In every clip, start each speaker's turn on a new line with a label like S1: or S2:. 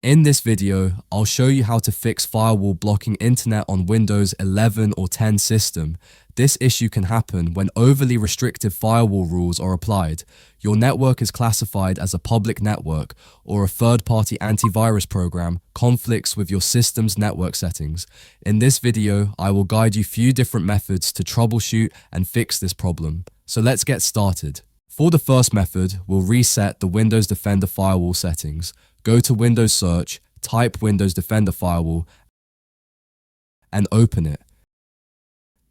S1: In this video, I'll show you how to fix firewall blocking internet on Windows 11 or 10 system. This issue can happen when overly restrictive firewall rules are applied. Your network is classified as a public network, or a third-party antivirus program conflicts with your system's network settings. In this video, I will guide you few different methods to troubleshoot and fix this problem. So let's get started. For the first method, we'll reset the Windows Defender Firewall settings. Go to Windows Search, type Windows Defender Firewall, and open it.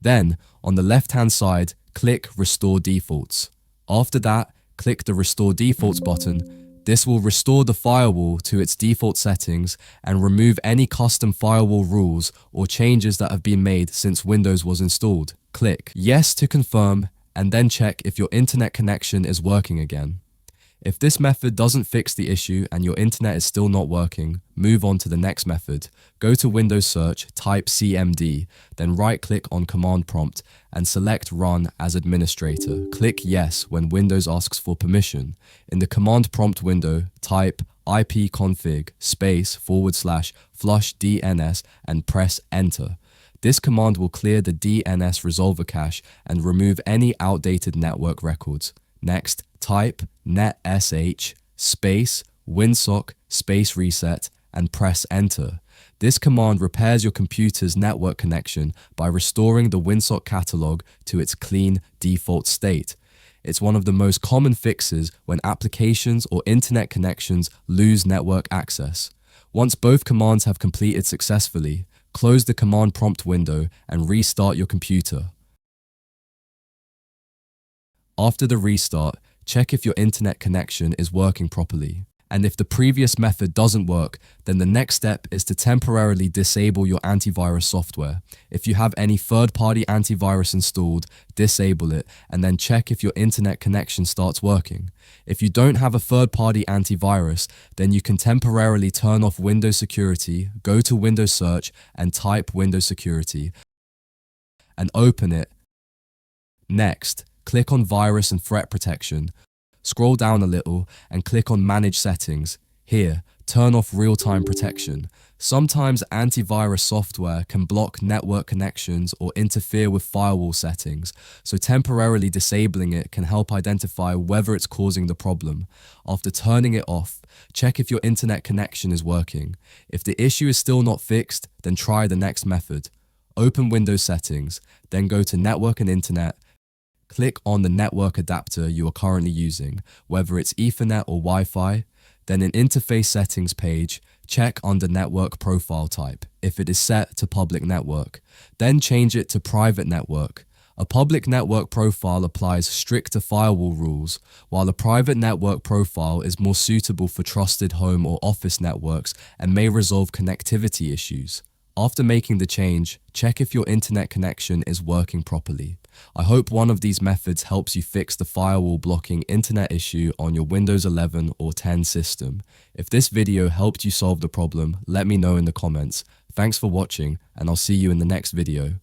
S1: Then, on the left-hand side, click Restore Defaults. After that, click the Restore Defaults button. This will restore the firewall to its default settings and remove any custom firewall rules or changes that have been made since Windows was installed. Click Yes to confirm, and then check if your internet connection is working again. If this method doesn't fix the issue and your internet is still not working, move on to the next method. Go to Windows Search, type CMD, then right-click on Command Prompt and select Run as Administrator. Click Yes when Windows asks for permission. In the Command Prompt window, type ipconfig /flushdns and press Enter. This command will clear the DNS resolver cache and remove any outdated network records. Next, type netsh Winsock reset and press Enter. This command repairs your computer's network connection by restoring the Winsock catalog to its clean default state. It's one of the most common fixes when applications or internet connections lose network access. Once both commands have completed successfully, close the command prompt window and restart your computer. After the restart, check if your internet connection is working properly. And if the previous method doesn't work, then the next step is to temporarily disable your antivirus software. If you have any third-party antivirus installed, disable it and then check if your internet connection starts working. If you don't have a third-party antivirus, then you can temporarily turn off Windows Security, go to Windows Search and type Windows Security and open it. Next, click on Virus and Threat Protection. Scroll down a little and click on Manage Settings. Here, turn off real-time protection. Sometimes antivirus software can block network connections or interfere with firewall settings, so temporarily disabling it can help identify whether it's causing the problem. After turning it off, check if your internet connection is working. If the issue is still not fixed, then try the next method. Open Windows Settings, then go to Network and Internet. Click on the network adapter you are currently using, whether it's Ethernet or Wi-Fi. Then in Interface Settings page, check under Network Profile Type if it is set to Public Network. Then change it to Private Network. A public network profile applies stricter firewall rules, while a private network profile is more suitable for trusted home or office networks and may resolve connectivity issues. After making the change, check if your internet connection is working properly. I hope one of these methods helps you fix the firewall blocking internet issue on your Windows 11 or 10 system. If this video helped you solve the problem, let me know in the comments. Thanks for watching, and I'll see you in the next video.